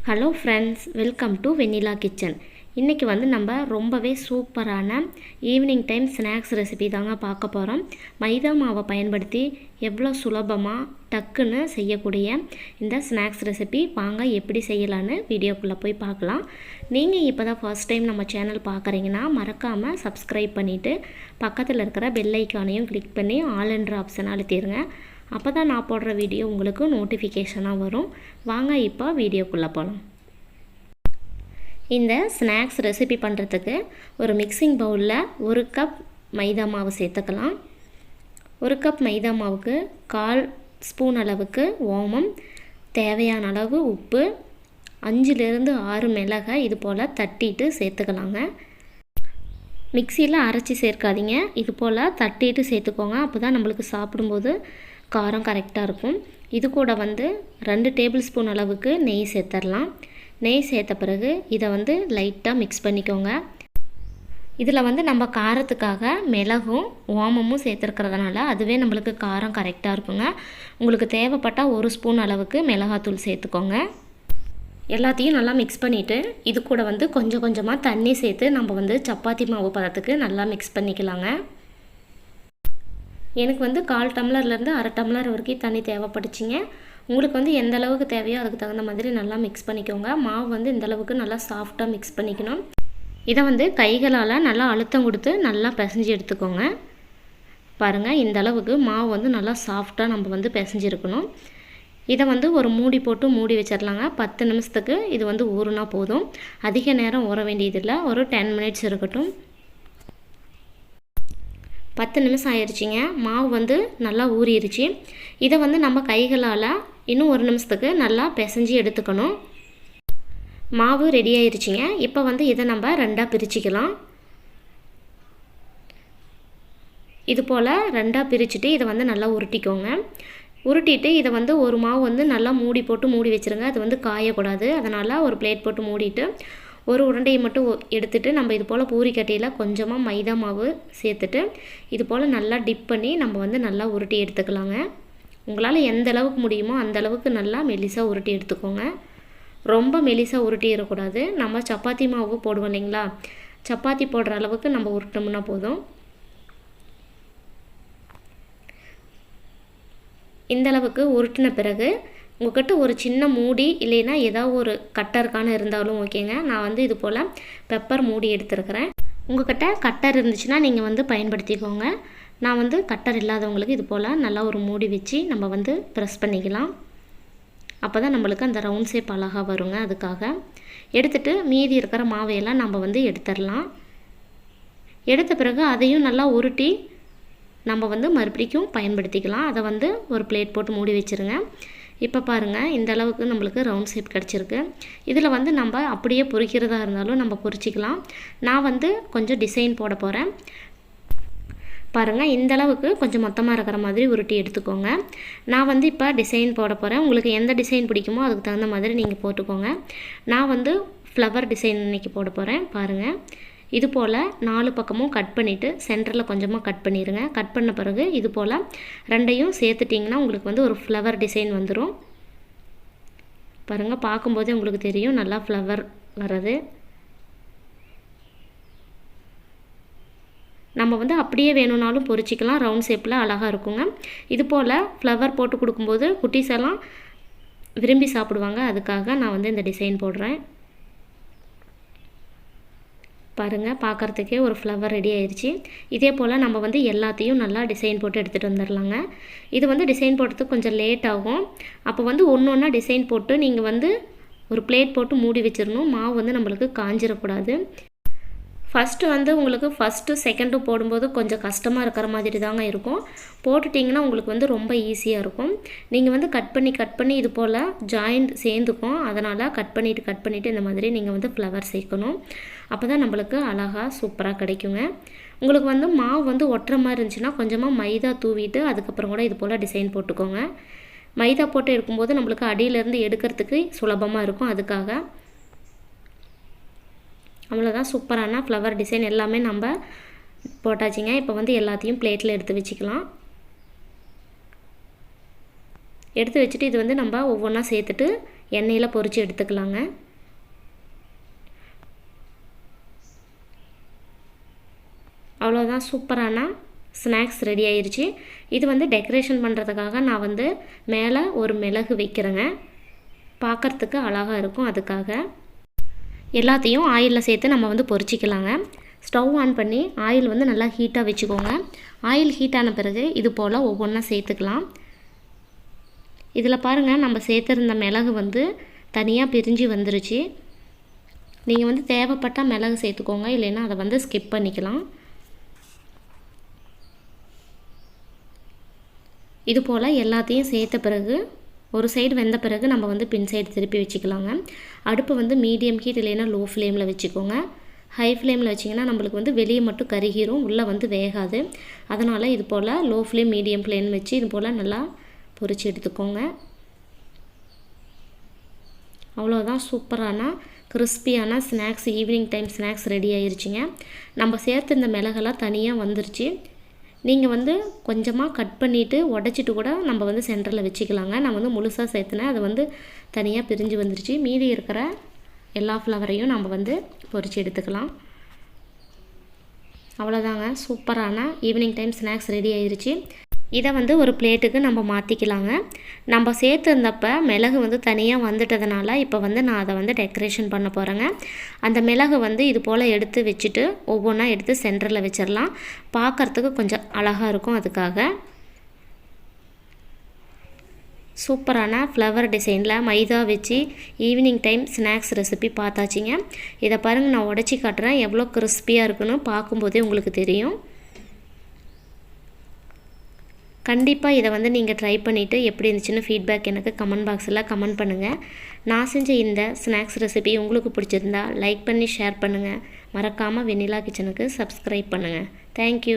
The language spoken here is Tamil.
Hello friends, welcome to Vennila kitchen. இன்றைக்கி நம்ம ரொம்பவே சூப்பரான ஈவினிங் டைம் ஸ்நாக்ஸ் ரெசிபி தாங்க பார்க்க போகிறோம். மைதா மாவை பயன்படுத்தி எவ்வளோ சுலபமாக டக்குன்னு செய்யக்கூடிய இந்த ஸ்நாக்ஸ் ரெசிபி வாங்க எப்படி செய்யலான்னு வீடியோக்குள்ளே போய் பார்க்கலாம். நீங்கள் இப்போ தான் ஃபர்ஸ்ட் டைம் நம்ம சேனல் பார்க்குறீங்கன்னா மறக்காமல் சப்ஸ்கிரைப் பண்ணிவிட்டு பக்கத்தில் இருக்கிற பெல் ஐக்கானையும் கிளிக் பண்ணி ஆல் என்ற ஆப்ஷன் அழுத்திடுங்க. அப்போ தான் நான் போடுற வீடியோ உங்களுக்கு நோட்டிஃபிகேஷனாக வரும். வாங்க இப்போ வீடியோக்குள்ளே போகலாம். இந்த ஸ்நாக்ஸ் ரெசிபி பண்ணுறதுக்கு ஒரு மிக்சிங் பவுலில் 1 கப் மைதா மாவு சேர்த்துக்கலாம். 1 கப் மைதா மாவுக்கு 1/4 ஸ்பூன் அளவுக்கு ஓமம், தேவையான அளவு உப்பு, 5லேருந்து 6 மிளகாய் இது போல் தட்டிட்டு சேர்த்துக்கலாங்க. மிக்சியில் அரைச்சி சேர்க்காதீங்க, இது போல் தட்டிட்டு சேர்த்துக்கோங்க. அப்போ தான் நம்மளுக்கு சாப்பிடும்போது காரம் கரெக்டாக இருக்கும். இது கூட 2 டேபிள் ஸ்பூன் அளவுக்கு நெய் சேர்த்துடலாம். நெய் சேர்த்த பிறகு இதை லைட்டாக மிக்ஸ் பண்ணிக்கோங்க. இதில் நம்ம காரத்துக்காக மிளகும் ஓமமும் சேர்த்துருக்கிறதுனால அதுவே நம்மளுக்கு காரம் கரெக்டாக இருக்குங்க. உங்களுக்கு தேவைப்பட்டால் 1 ஸ்பூன் அளவுக்கு மிளகாத்தூள் சேர்த்துக்கோங்க. எல்லாத்தையும் நல்லா மிக்ஸ் பண்ணிவிட்டு இது கூட கொஞ்சம் கொஞ்சமாக தண்ணி சேர்த்து நம்ம சப்பாத்தி மாவு பதத்துக்கு நல்லா மிக்ஸ் பண்ணிக்கலாங்க. எனக்கு 1/4 டம்ளர்லேருந்து 1/2 டம்ளர் வரைக்கும் தண்ணி தேவைப்பட்டுச்சிங்க. உங்களுக்கு எந்த அளவுக்கு தேவையோ அதுக்கு தகுந்த மாதிரி நல்லா மிக்ஸ் பண்ணிக்கோங்க. மாவு இந்த அளவுக்கு நல்லா சாஃப்டாக மிக்ஸ் பண்ணிக்கணும். இதை கைகளால் நல்லா அழுத்தம் கொடுத்து நல்லா பிசைஞ்சு எடுத்துக்கோங்க. பாருங்கள், இந்த அளவுக்கு மாவு நல்லா சாஃப்டாக நம்ம பிசைஞ்சிருக்கணும். இதை ஒரு மூடி போட்டு மூடி வச்சிடலாங்க. 10 நிமிஷத்துக்கு இது ஊறுனா போதும். அதிக நேரம் ஊற வேண்டியதில்லை, ஒரு 10 மினிட்ஸ் இருக்கட்டும். 10 நிமிஷம் ஆயிடுச்சிங்க. மாவு நல்லா ஊறிடுச்சு. இதை நம்ம கைகளால் இன்னும் 1 நிமிஷத்துக்கு நல்லா பிசைஞ்சு எடுத்துக்கணும். மாவு ரெடி ஆயிடுச்சிங்க. இப்போ இதை நம்ம 2ஆக பிரிச்சுக்கலாம். இது போல் 2ஆக பிரிச்சுட்டு இதை நல்லா உருட்டிக்கோங்க. உருட்டிட்டு இதை ஒரு மாவு நல்லா மூடி போட்டு மூடி வச்சுருங்க. அது காயக்கூடாது. அதனால் ஒரு பிளேட் போட்டு மூடிட்டு ஒரு உருண்டையை மட்டும் எடுத்துகிட்டு நம்ம இது போல் பூரிக்கட்டையில் கொஞ்சமாக மைதா மாவு சேர்த்துட்டு இது போல் நல்லா டிப் பண்ணி நம்ம நல்லா உருட்டி எடுத்துக்கலாங்க. உங்களால் எந்த அளவுக்கு முடியுமோ அந்த அளவுக்கு நல்லா மெலிசாக உருட்டி எடுத்துக்கோங்க. ரொம்ப மெலிசாக உருட்டிடக்கூடாது. நம்ம சப்பாத்தி மாவு போடுவோம் இல்லைங்களா, சப்பாத்தி போடுற அளவுக்கு நம்ம உருட்டோம்னா போதும். இந்த அளவுக்கு உருட்டின பிறகு உங்கள்கிட்ட ஒரு சின்ன மூடி இல்லைன்னா ஏதாவது ஒரு கட்டருக்கான இருந்தாலும் ஓகேங்க. நான் இது போல் பெப்பர் மூடி எடுத்துருக்கிறேன். உங்கள்கிட்ட கட்டர் இருந்துச்சுன்னா நீங்கள் பயன்படுத்திக்கோங்க. நான் கட்டர் இல்லாதவங்களுக்கு இது போல் நல்லா ஒரு மூடி வச்சு நம்ம ப்ரெஸ் பண்ணிக்கலாம். அப்போ தான் நம்மளுக்கு அந்த ரவுண்ட் ஷேப் அழகாக வருங்க. அதுக்காக எடுத்துகிட்டு மீதி இருக்கிற மாவையெல்லாம் நம்ம எடுத்துடலாம். எடுத்த பிறகு அதையும் நல்லா உருட்டி நம்ம மறுபடிக்கும் பயன்படுத்திக்கலாம். அதை ஒரு பிளேட் போட்டு மூடி வச்சுருங்க. இப்போ பாருங்கள், இந்த அளவுக்கு நம்மளுக்கு ரவுண்ட் ஷேப் கிடச்சிருக்கு. இதில் நம்ம அப்படியே பொரிக்கிறதா இருந்தாலும் நம்ம பொரிச்சிக்கலாம். நான் கொஞ்சம் டிசைன் போட போகிறேன். பாருங்கள், இந்த அளவுக்கு கொஞ்சம் மொத்தமாக இருக்கிற மாதிரி உருட்டி எடுத்துக்கோங்க. நான் இப்போ டிசைன் போட போகிறேன். உங்களுக்கு எந்த டிசைன் பிடிக்குமோ அதுக்கு தகுந்த மாதிரி நீங்கள் போட்டுக்கோங்க. நான் ஃப்ளவர் டிசைன் இன்றைக்கி போட போகிறேன். பாருங்கள், இது போல் 4 பக்கமும் கட் பண்ணிவிட்டு சென்டரில் கொஞ்சமாக கட் பண்ணிடுங்க. கட் பண்ண பிறகு இது போல் 2ஐயும் சேர்த்துட்டிங்கன்னா உங்களுக்கு ஒரு ஃப்ளவர் டிசைன் வந்துடும். பாருங்கள், பார்க்கும்போதே உங்களுக்கு தெரியும் நல்லா ஃப்ளவர் வர்றது. நம்ம அப்படியே வேணும்னாலும் பொரிச்சிக்கலாம். ரவுண்ட் ஷேப்பில் அழகாக இருக்குங்க. இது போல் ஃப்ளவர் போட்டு கொடுக்கும்போது குட்டீஸ் எல்லாம் விரும்பி சாப்பிடுவாங்க. அதுக்காக நான் இந்த டிசைன் போடுறேன். பாருங்கள், பார்க்குறதுக்கே ஒரு ஃப்ளவர் ரெடி ஆயிடுச்சு. இதே போல் நம்ம எல்லாத்தையும் நல்லா டிசைன் போட்டு எடுத்துகிட்டு வந்துடலாங்க. இது டிசைன் போடுறதுக்கு கொஞ்சம் லேட் ஆகும். அப்போ ஒன்று ஒன்றா டிசைன் போட்டு நீங்கள் ஒரு பிளேட் போட்டு மூடி வச்சிடணும். மாவு நம்மளுக்கு காஞ்சிடக்கூடாது. ஃபஸ்ட்டு உங்களுக்கு ஃபஸ்ட்டு செகண்டும் போடும்போது கொஞ்சம் கஷ்டமாக இருக்கிற மாதிரி தாங்க இருக்கும். போட்டுட்டிங்கன்னா உங்களுக்கு ரொம்ப ஈஸியாக இருக்கும். நீங்கள் கட் பண்ணி இது போல் ஜாயிண்ட் சேர்ந்துக்கும். அதனால் கட் பண்ணிவிட்டு இந்த மாதிரி நீங்கள் ஃப்ளவர் சேர்க்கணும். அப்போ தான் நம்மளுக்கு அழகாக சூப்பராக கிடைக்குங்க. உங்களுக்கு மாவு ஒட்டுற மாதிரி இருந்துச்சுன்னா கொஞ்சமாக மைதா தூவிட்டு அதுக்கப்புறம் கூட இது போல் டிசைன் போட்டுக்கோங்க. மைதா போட்டு இருக்கும்போது நம்மளுக்கு அடியிலேருந்து எடுக்கிறதுக்கு சுலபமாக இருக்கும். அதுக்காக அவ்வளோதான், சூப்பரான ஃப்ளவர் டிசைன் எல்லாமே நம்ம போட்டாச்சுங்க. இப்போ எல்லாத்தையும் பிளேட்டில் எடுத்து வச்சுக்கலாம். எடுத்து வச்சுட்டு இது நம்ம ஒவ்வொன்றா சேர்த்துட்டு எண்ணெயில் பொரித்து எடுத்துக்கலாங்க. அவ்வளோதான், சூப்பரான ஸ்நாக்ஸ் ரெடி ஆயிடுச்சு. இது வந்து டெக்கரேஷன் பண்ணுறதுக்காக நான் வந்து மேலே ஒரு மிளகு வைக்கிறேங்க, பார்க்குறதுக்கு அழகாக இருக்கும். அதுக்காக எல்லாத்தையும் ஆயிலில் சேர்த்து நம்ம வந்து பொரிச்சிக்கலாங்க. ஸ்டவ் ஆன் பண்ணி ஆயில் வந்து நல்லா ஹீட்டாக வச்சுக்கோங்க. ஆயில் ஹீட் ஆன பிறகு இது போல் ஒவ்வொன்றா சேர்த்துக்கலாம். இதில் பாருங்கள், நம்ம சேர்த்துருந்த மிளகு வந்து தனியாக பிரிஞ்சு வந்துருச்சு. நீங்கள் வந்து தேவைப்பட்டால் மிளகு சேர்த்துக்கோங்க, இல்லைன்னா அதை வந்து ஸ்கிப் பண்ணிக்கலாம். இது போல் எல்லாத்தையும் சேர்த்த பிறகு ஒரு சைடு வெந்த பிறகு நம்ம வந்து பின் சைடு திருப்பி வச்சுக்கலாங்க. அடுப்பு வந்து மீடியம் ஹீட் இல்லைன்னா லோ ஃப்ளேமில் வச்சுக்கோங்க. ஹை ஃப்ளேமில் வச்சிங்கன்னா நம்மளுக்கு வந்து வெளியே மட்டும் கருகிரும், உள்ளே வந்து வேகாது. அதனால் இது போல் லோ ஃப்ளேம் மீடியம் ஃப்ளேம் வச்சு இது போல் நல்லா பொரித்து எடுத்துக்கோங்க. அவ்வளோதான், சூப்பரான கிறிஸ்பியான snacks, evening time snacks ready ஆயிருச்சுங்க. நம்ம சேர்த்து இந்த மிளகெல்லாம் தனியாக வந்துருச்சு. நீங்கள் வந்து கொஞ்சமாக கட் பண்ணிவிட்டு உடச்சிட்டு கூட நம்ம வந்து சென்டரில் வச்சுக்கலாங்க. நான் வந்து முழுசாக சேர்த்துனேன், அது வந்து தனியாக பிரிஞ்சு வந்துருச்சு. மீதி இருக்கிற எல்லா ஃப்ளவரையும் நம்ம வந்து பொரித்து எடுத்துக்கலாம். அவ்வளோதாங்க, சூப்பரான ஈவினிங் டைம் ஸ்நாக்ஸ் ரெடி ஆயிருச்சு. இதை வந்து ஒரு பிளேட்டுக்கு நம்ம மாற்றிக்கலாங்க. நம்ம சேர்த்துருந்தப்ப மிளகு வந்து தனியாக வந்துட்டதுனால இப்போ வந்து நான் அதை வந்து டெக்கரேஷன் பண்ண போகிறேங்க. அந்த மிளகு வந்து இது போல் எடுத்து வச்சுட்டு ஒவ்வொன்றா எடுத்து சென்டரில் வச்சிடலாம். பார்க்குறதுக்கு கொஞ்சம் அழகாக இருக்கும். அதுக்காக சூப்பரான ஃப்ளவர் டிசைனில் மைதா வச்சு ஈவினிங் டைம் ஸ்நாக்ஸ் ரெசிபி பார்த்தாச்சிங்க. இதை பாருங்கள், நான் உடச்சி காட்டுறேன், எவ்வளோ கிறிஸ்பியாக இருக்குன்னு பார்க்கும்போதே உங்களுக்கு தெரியும். கண்டிப்பாக இதை வந்து நீங்கள் ட்ரை பண்ணிவிட்டு எப்படி இருந்துச்சுன்னு ஃபீட்பேக் எனக்கு கமெண்ட் பாக்ஸில் கமெண்ட் பண்ணுங்கள். நான் செஞ்ச இந்த ஸ்நாக்ஸ் ரெசிபி உங்களுக்கு பிடிச்சிருந்தா லைக் பண்ணி ஷேர் பண்ணுங்கள். மறக்காமல் வெண்ணிலா கிச்சனுக்கு சப்ஸ்கிரைப் பண்ணுங்கள். தேங்க்யூ.